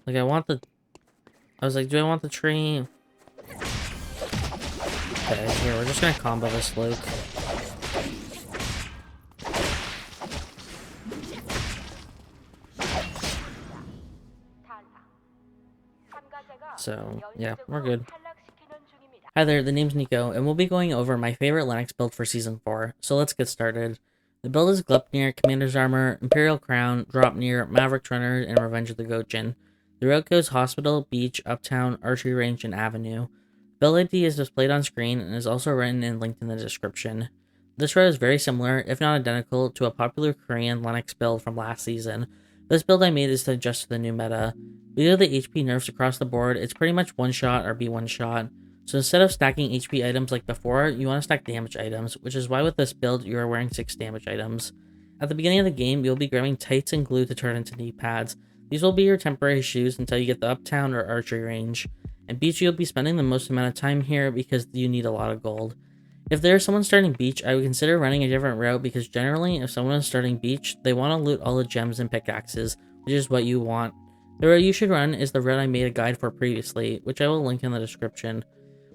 Like, I was like, do I want the tree? Okay, here, we're just gonna combo this Luke. So, yeah, we're good. Hi there, the name's Nico, and we'll be going over my favorite Lenox build for Season 4, so let's get started. The build is Gleipnir, Commander's Armor, Imperial Crown, Dropnir, Maverick Runner, and Revenge of the Gojin. The route goes Hospital, Beach, Uptown, Archery Range, and Avenue. Build ID is displayed on screen and is also written and linked in the description. This route is very similar, if not identical, to a popular Korean Lenox build from last season. This build I made is to adjust to the new meta. Due to the HP nerfs across the board, it's pretty much one shot or be one shot. So instead of stacking HP items like before, you want to stack damage items, which is why with this build you are wearing 6 damage items. At the beginning of the game, you'll be grabbing tights and glue to turn into knee pads. These will be your temporary shoes until you get the Uptown or Archery range. And Beach, you'll be spending the most amount of time here because you need a lot of gold. If there's someone starting Beach, I would consider running a different route because generally, if someone is starting Beach, they want to loot all the gems and pickaxes, which is what you want. The route you should run is the route I made a guide for previously, which I will link in the description.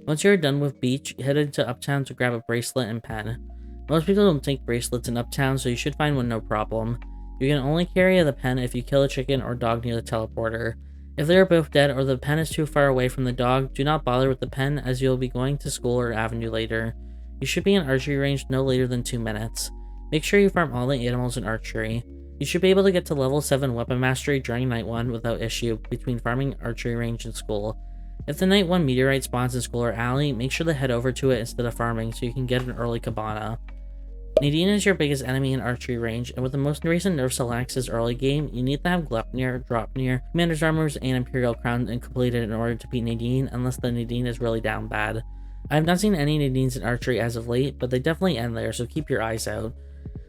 Once you're done with Beach, head into Uptown to grab a bracelet and pen. Most people don't take bracelets in Uptown, so you should find one no problem. You can only carry the pen if you kill a chicken or dog near the teleporter. If they are both dead or the pen is too far away from the dog, do not bother with the pen as you'll be going to school or avenue later. You should be in archery range no later than 2 minutes. Make sure you farm all the animals in archery. You should be able to get to level 7 weapon mastery during night 1 without issue between farming archery range and school. If the night 1 meteorite spawns in school or alley, make sure to head over to it instead of farming so you can get an early cabana. Nadine is your biggest enemy in archery range, and with the most recent nerfs to Lenox's early game, you need to have Gleipnir, Dropnir, Commander's Armors, and Imperial Crown completed in order to beat Nadine, unless the Nadine is really down bad. I have not seen any Nadines in archery as of late, but they definitely end there, so keep your eyes out.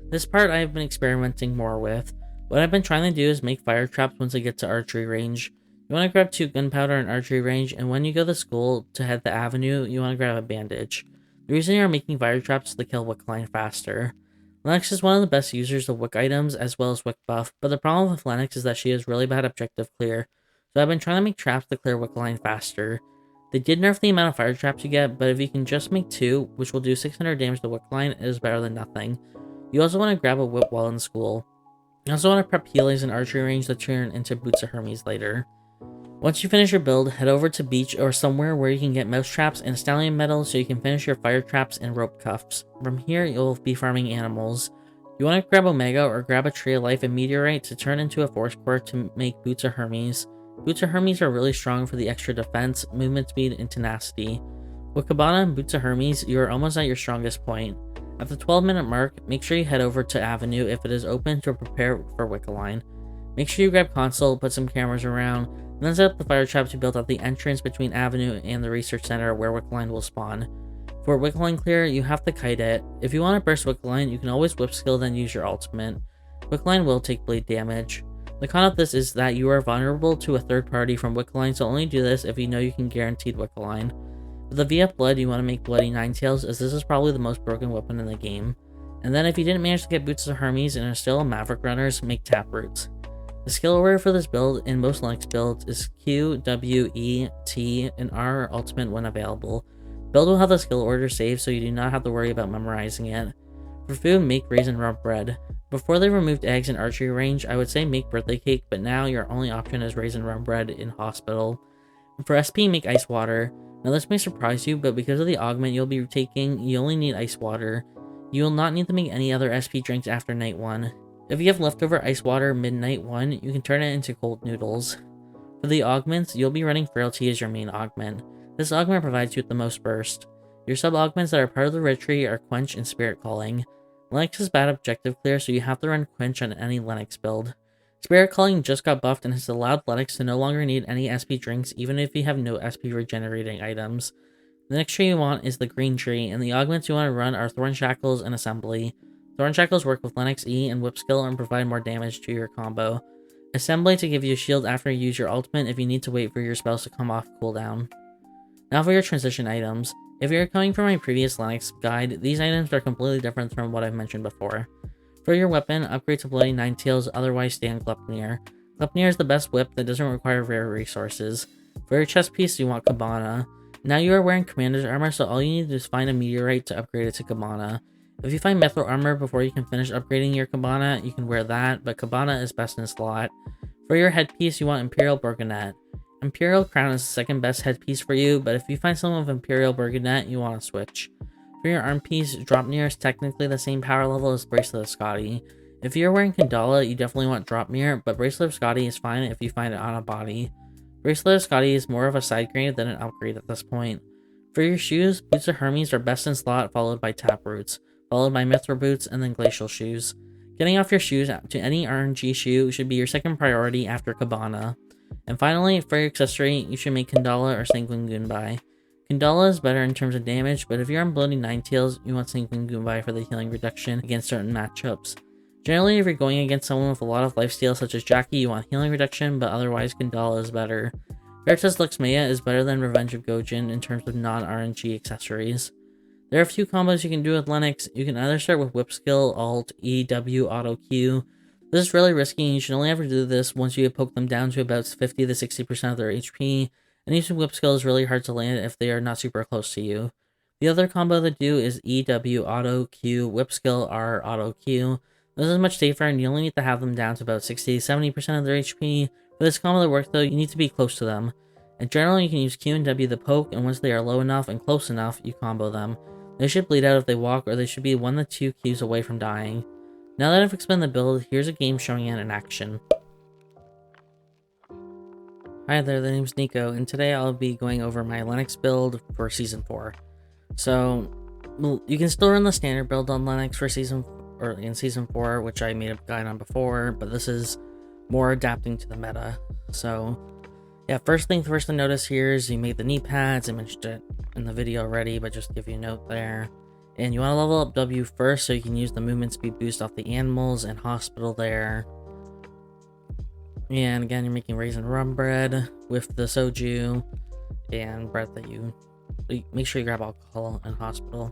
This part I have been experimenting more with. What I've been trying to do is make fire traps once I get to archery range. You want to grab 2 gunpowder in archery range, and when you go to school to head the avenue, you want to grab a bandage. The reason you are making fire traps is to kill Wick Line faster. Lenox is one of the best users of Wick items as well as Wick buff, but the problem with Lenox is that she has really bad objective clear, so I've been trying to make traps to clear Wick Line faster. They did nerf the amount of fire traps you get, but if you can just make 2, which will do 600 damage to Wick Line, it is better than nothing. You also want to grab a whip while in school. You also want to prep healers in archery range that turn into Boots of Hermes later. Once you finish your build, head over to Beach or somewhere where you can get mouse traps and stallion metal so you can finish your fire traps and rope cuffs. From here, you'll be farming animals. You want to grab Omega or grab a Tree of Life and Meteorite to turn into a Force Core to make Boots of Hermes. Boots of Hermes are really strong for the extra defense, movement speed, and tenacity. With Cabana and Boots of Hermes, you are almost at your strongest point. At the 12-minute mark, make sure you head over to Avenue if it is open to prepare for Wickaline. Make sure you grab console, put some cameras around, and then set up the fire traps you built at the entrance between Avenue and the research center where Wickaline will spawn. For Wickaline clear, you have to kite it. If you want to burst Wickaline, you can always whip skill then use your ultimate. Wickaline will take bleed damage. The con of this is that you are vulnerable to a third party from Wickaline, so only do this if you know you can guaranteed Wickaline. With the VF Blood, you want to make Bloody Ninetails, as this is probably the most broken weapon in the game. And then if you didn't manage to get Boots of Hermes and are still Maverick Runners, make Taproots. The skill order for this build in most Lenox builds is Q, W, E, T, and R ultimate when available. The build will have the skill order saved so you do not have to worry about memorizing it. For food, make raisin rub bread. Before they removed eggs in archery range, I would say make birthday cake, but now your only option is raisin rub bread in hospital. And for SP, make ice water. Now this may surprise you, but because of the augment you'll be taking, you only need ice water. You will not need to make any other SP drinks after night 1. If you have leftover ice water mid-night 1, you can turn it into cold noodles. For the augments, you'll be running Frailty as your main augment. This augment provides you with the most burst. Your sub-augments that are part of the retreat are Quench and Spirit Calling. Lenox is bad objective clear, so you have to run Quench on any Lenox build. Spirit Calling just got buffed and has allowed Lenox to no longer need any SP drinks even if you have no SP regenerating items. The next tree you want is the green tree, and the augments you want to run are Thorn Shackles and Assembly. Thorn Shackles work with Lenox E and Whip Skill and provide more damage to your combo. Assembly to give you a shield after you use your ultimate if you need to wait for your spells to come off cooldown. Now for your transition items. If you're coming from my previous Lenox guide, these items are completely different from what I've mentioned before. For your weapon, upgrade to Bloody Ninetails, otherwise stay on Gleipnir. Gleipnir is the best whip that doesn't require rare resources. For your chest piece, you want Cabana. Now you are wearing Commander's armor, so all you need is find a meteorite to upgrade it to Cabana. If you find Mithril armor before you can finish upgrading your Cabana, you can wear that, but Cabana is best in slot. For your headpiece, you want Imperial Burgonet. Imperial Crown is the second best headpiece for you, but if you find someone with Imperial Burgonet, you want to switch. For your arm piece, Dropnir is technically the same power level as Bracelet of Scotty. If you're wearing Kandala, you definitely want Dropnir, but Bracelet of Scotty is fine if you find it on a body. Bracelet of Scotty is more of a side grade than an upgrade at this point. For your shoes, Boots of Hermes are best in slot, followed by Taproots, followed by Mithril Boots, and then Glacial Shoes. Getting off your shoes to any RNG shoe should be your second priority after Cabana. And finally, for your accessory, you should make Kandala or Sanguine Gunbai. Kandala is better in terms of damage, but if you're on Bloating Ninetails, you want Sanguine Gunbai for the healing reduction against certain matchups. Generally, if you're going against someone with a lot of lifesteal such as Jackie, you want healing reduction, but otherwise Kandala is better. Veritas Luxmea is better than Revenge of Gojin in terms of non-RNG accessories. There are a few combos you can do with Lenox. You can either start with Whip Skill, Alt, E, W, Auto Q. This is really risky and you should only ever do this once you have poked them down to about 50 to 60% of their HP, and using Whip Skill is really hard to land if they are not super close to you. The other combo to do is E, W, Auto Q, Whip Skill, R, Auto Q. This is much safer and you only need to have them down to about 60 to 70% of their HP. For this combo to work though, you need to be close to them. And generally you can use Q and W to poke, and once they are low enough and close enough, you combo them. They should bleed out if they walk, or they should be 1 to 2 Qs away from dying. Now that I've explained the build, here's a game showing it in action. Hi there, the name's Nico, and today I'll be going over my Lenox build for Season 4. So, you can still run the standard build on Lenox for Season 4, which I made a guide on before, but this is more adapting to the meta. So, yeah, first thing first to notice here is you made the knee pads. I mentioned it in the video already, but just give you a note there. And you want to level up W first so you can use the movement speed boost off the animals and hospital there. And again, you're making raisin rum bread with the soju and bread that you make sure you grab alcohol and hospital.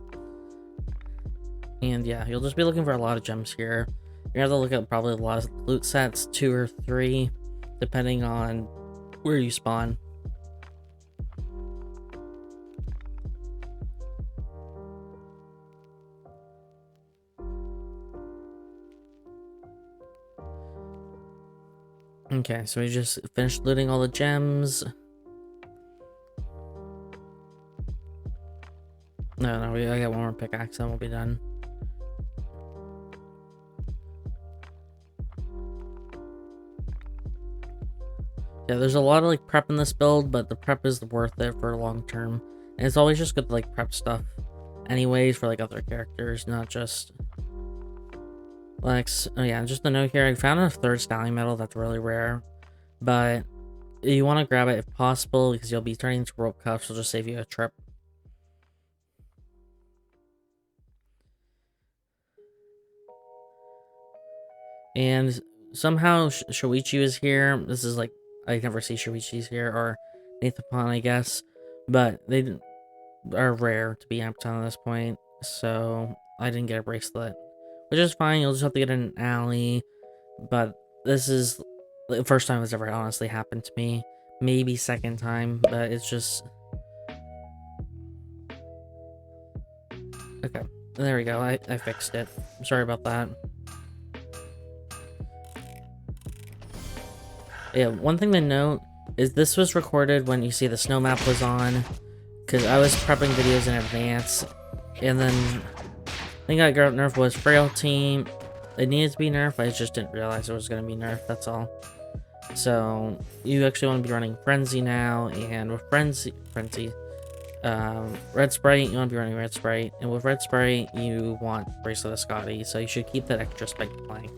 And yeah, you'll just be looking for a lot of gems here. You're gonna have to look at probably a lot of loot sets, 2 or 3, depending on where you spawn. Okay, so we just finished looting all the gems. No, I got one more pickaxe and we'll be done. Yeah, there's a lot of like prep in this build, but the prep is worth it for long term. And it's always just good to like prep stuff anyways for like other characters, not just Lex. Oh yeah, just a note here, I found a 3rd Stallion medal that's really rare, but you want to grab it if possible because you'll be turning into rope cuffs, so just save you a trip. And somehow Shoichi is here. This is like, I never see Shoichi's here, or Nathapon, I guess, but they are rare to be amped on at this point, so I didn't get a bracelet, which is fine. You'll just have to get in an alley, but this is the first time it's ever honestly happened to me. Maybe second time, but it's just... Okay, there we go. I fixed it. Sorry about that. Yeah, one thing to note is this was recorded when you see the snow map was on, because I was prepping videos in advance, and then the thing I got nerfed was Frailty. It needed to be nerfed, I just didn't realize it was going to be nerfed, that's all. So, you actually want to be running Frenzy now, and with Red Sprite, you want to be running Red Sprite, and with Red Sprite, you want Bracelet of Scotty, so you should keep that extra spike playing.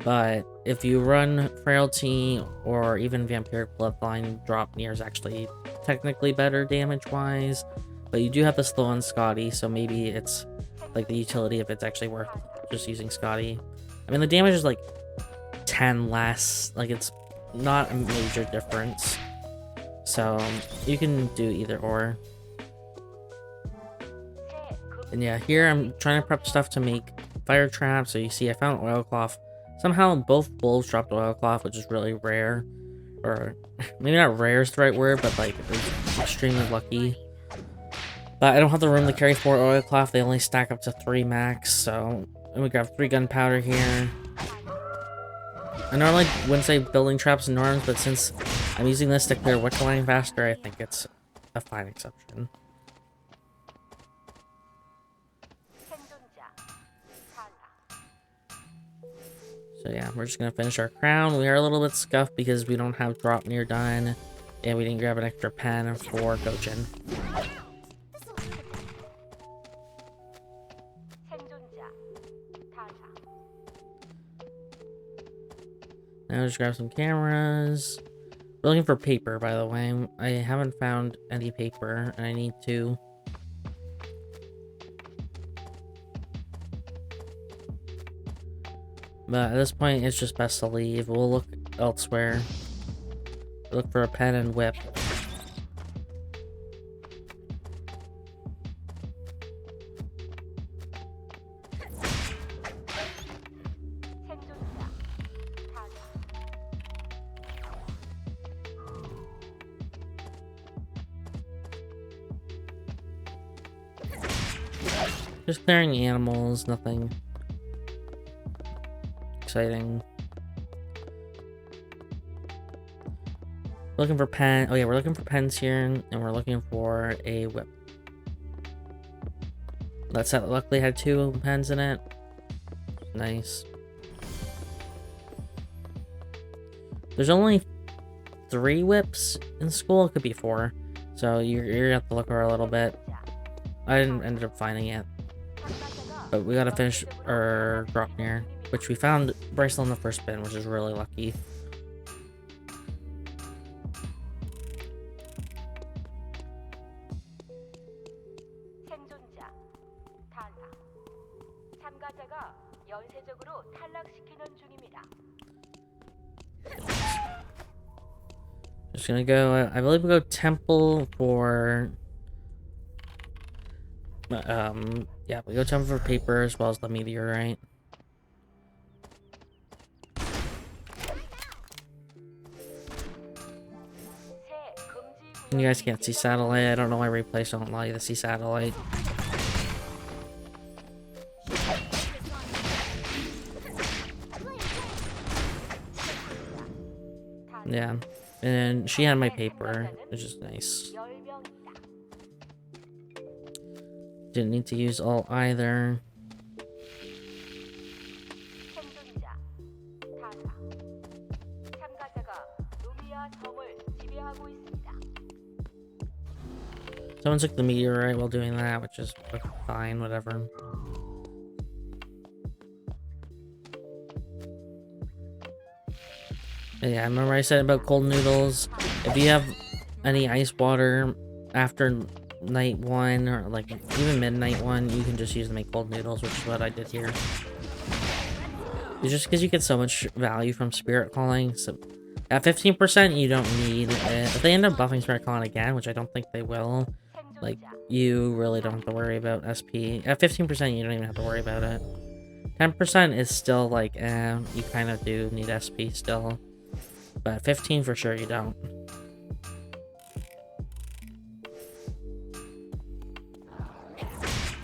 But if you run Frailty or even Vampiric Bloodline, Dropnir is actually technically better damage-wise, but you do have the slow on Scotty, so maybe it's like the utility if it's actually worth just using Scotty. I mean, the damage is like 10 less, like it's not a major difference, so you can do either or. And yeah, here I'm trying to prep stuff to make fire traps. So you see I found oilcloth Somehow both wolves dropped oilcloth, which is really rare. Or maybe not rare is the right word, but like it was extremely lucky. But I don't have the room to carry 4 oilcloth. They only stack up to 3 max, so and we got 3 gunpowder here. I normally wouldn't say building traps and norms, but since I'm using this to clear wick line faster, I think it's a fine exception. So yeah, we're just gonna finish our crown. We are a little bit scuffed because we don't have drop near done, and we didn't grab an extra pen for Gojin. Now just grab some cameras. We're looking for paper, by the way. I haven't found any paper, and I need to. But at this point, it's just best to leave. We'll look elsewhere. Look for a pen and whip. Just clearing animals, nothing exciting. Looking for pen. Oh yeah, we're looking for pens here, and we're looking for a whip. That set luckily had 2 pens in it. Nice. There's only 3 whips in school. It could be 4, so you're gonna have to look for a little bit. I didn't end up finding it, but we gotta finish our drop near, which we found Bryce on the first spin, which is really lucky. Just gonna go, I believe we go temple for, yeah, we go temple for paper as well as the meteorite. You guys can't see satellite. I don't know why replays don't allow you to see satellite. Yeah, and she had my paper, which is nice. Didn't need to use all either. Someone took the meteorite while doing that, which is fine, whatever. Yeah, I remember I said about cold noodles. If you have any ice water after night 1 or like even midnight 1, you can just use to make cold noodles, which is what I did here. It's just because you get so much value from Spirit Calling. So at 15%, you don't need it. If they end up buffing Spirit Calling again, which I don't think they will, like, you really don't have to worry about SP. At 15%, you don't even have to worry about it. 10% is still like, you kind of do need SP still. But 15 for sure you don't.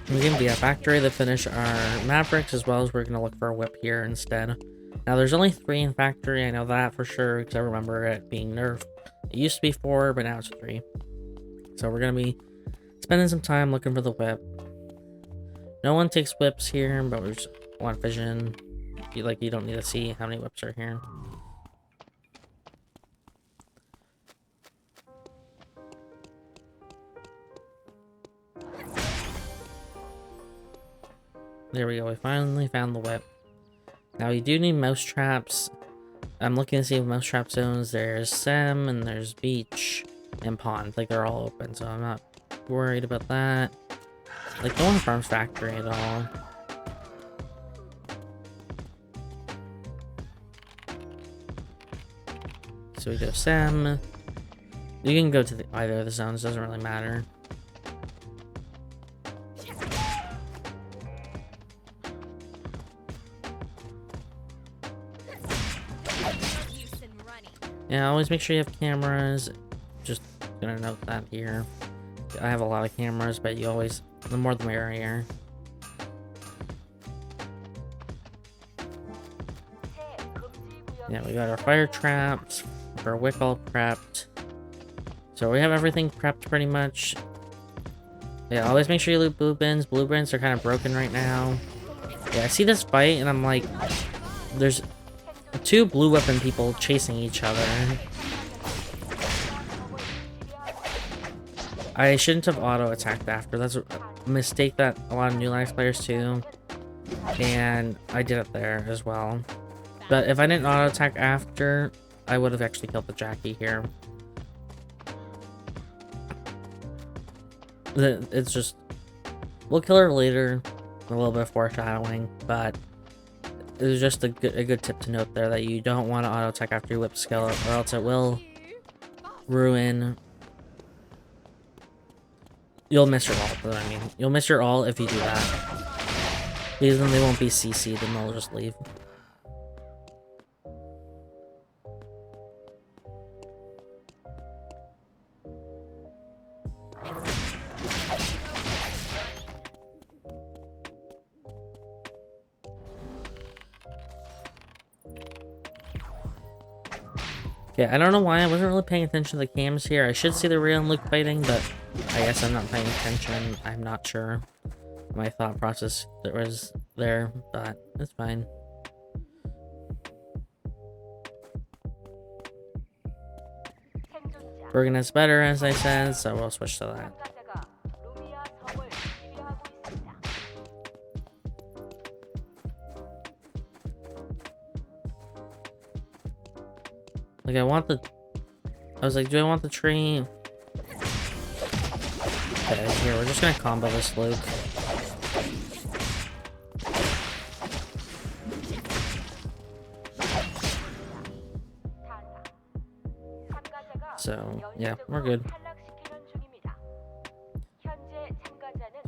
We're going to be a factory to finish our Mavericks, as well as we're going to look for a whip here instead. Now there's only 3 in factory, I know that for sure, because I remember it being nerfed. It used to be 4, but now it's 3. So we're going to be spending some time looking for the whip. No one takes whips here, but we just want vision. You don't need to see how many whips are here. There we go, we finally found the whip. Now you do need mouse traps. I'm looking to see if mouse trap zones. There's Sem, and there's beach, and pond. Like, they're all open, so I'm not worried about that. Like, no one farms factory at all. So we go Sem. You can go to either of the zones, doesn't really matter. Yeah, always make sure you have cameras. Just gonna note that here. I have a lot of cameras, but you always, the more the merrier. Yeah, we got our fire traps, our wick all prepped. So we have everything prepped pretty much. Yeah, always make sure you loot blue bins. Blue bins are kind of broken right now. Yeah, I see this fight and I'm like, there's two blue weapon people chasing each other. I shouldn't have auto-attacked after. That's a mistake that a lot of new Lenox players do. And I did it there as well. But if I didn't auto-attack after, I would have actually killed the Jackie here. It's just... We'll kill her later. A little bit of foreshadowing, but... It was just a good tip to note there that you don't want to auto-attack after you whip skill, or else it will ruin... You'll miss your ult, I mean. You'll miss your ult if you do that. Because then they won't be CC'd and they'll just leave. Yeah, I don't know why I wasn't really paying attention to the cams here. I should see the Rhea and Luke fighting, but I guess I'm not paying attention. I'm not sure my thought process that was there, but it's fine. Bergen is better, as I said, so we'll switch to that. Like, I was like, do I want the tree? Okay, here, we're just gonna combo this Luke. So, yeah, we're good.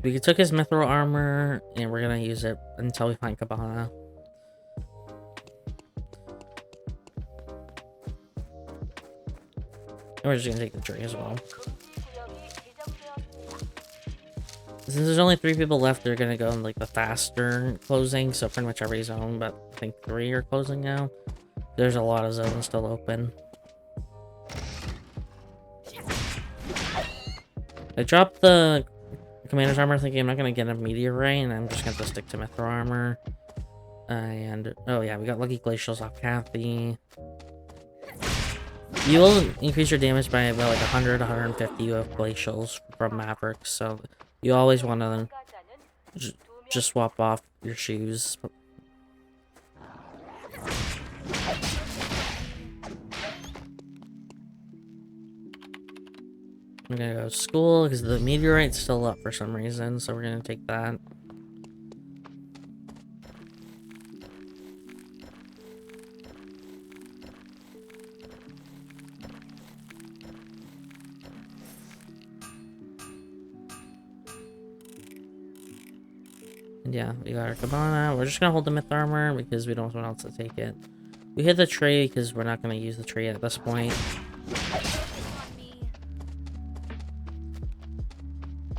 We took his mithril armor, and we're gonna use it until we find Cabana. And we're just gonna take the tree as well. Since there's only 3 people left, they're gonna go in like the faster closing, so pretty much every zone, but I think 3 are closing now. There's a lot of zones still open. I dropped the commander's armor thinking I'm not gonna get a meteorite, and I'm just gonna have to stick to mithril armor. And oh yeah, we got lucky glacials off Kathy. You will increase your damage by about like 100, 150 with glacials from Mavericks, so you always want to just swap off your shoes. We're gonna go to school because the meteorite's still up for some reason, so we're gonna take that. And yeah, we got our Cabana. We're just gonna hold the myth armor because we don't want someone else to take it. We hit the tree because we're not gonna use the tree at this point.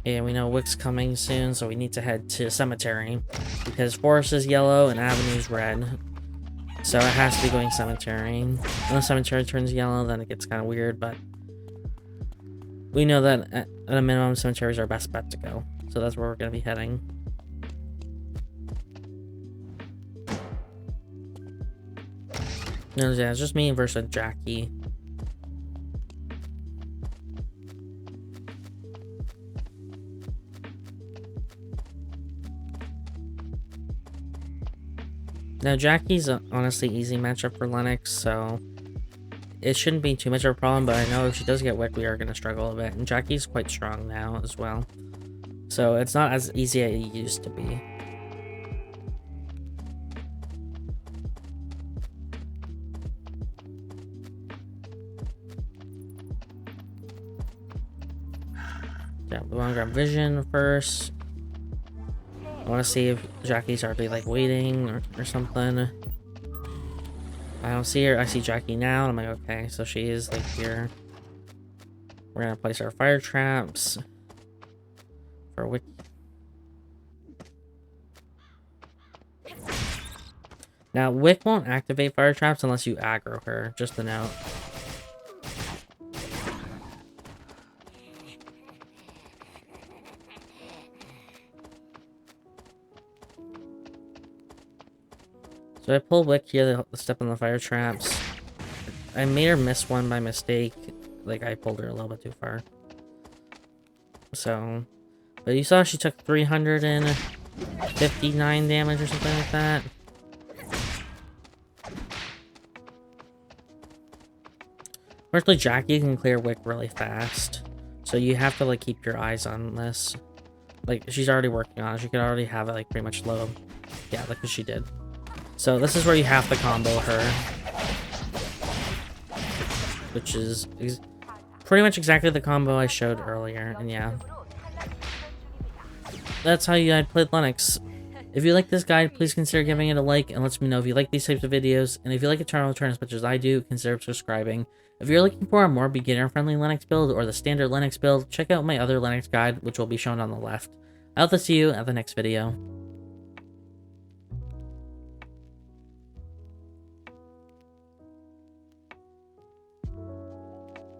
Yeah, we know Wick's coming soon, so we need to head to Cemetery because Forest is yellow and Avenue's red. So it has to be going Cemetery. When the Cemetery turns yellow, then it gets kind of weird, but we know that at a minimum, Cemetery is our best bet to go. So that's where we're going to be heading. No, yeah, it's just me versus Jackie. Now, Jackie's a honestly easy matchup for Lenox, so it shouldn't be too much of a problem, but I know if she does get Wick, we are going to struggle a bit. And Jackie's quite strong now as well, so it's not as easy as it used to be. Yeah, we want to grab Vision first. I want to see if Jackie's already like waiting or something. I don't see her. I see Jackie now. And I'm like, okay, so she is like here. We're gonna place our fire traps for Wick. Now, Wick won't activate fire traps unless you aggro her, just a note. So I pulled Wick here to step on the fire traps. I made her miss one by mistake. Like, I pulled her a little bit too far. So, but you saw she took 359 damage or something like that. Fortunately, Jackie can clear Wick really fast. So you have to, like, keep your eyes on this. Like, she's already working on it. She could already have it, like, pretty much low. Yeah, like what she did. So this is where you have to combo her. Which is pretty much exactly the combo I showed earlier. And yeah. That's how you guide played Lenox. If you like this guide, please consider giving it a like and let me know if you like these types of videos. And if you like Eternal Return as much as I do, consider subscribing. If you're looking for a more beginner-friendly Lenox build or the standard Lenox build, check out my other Lenox guide, which will be shown on the left. I hope to see you at the next video.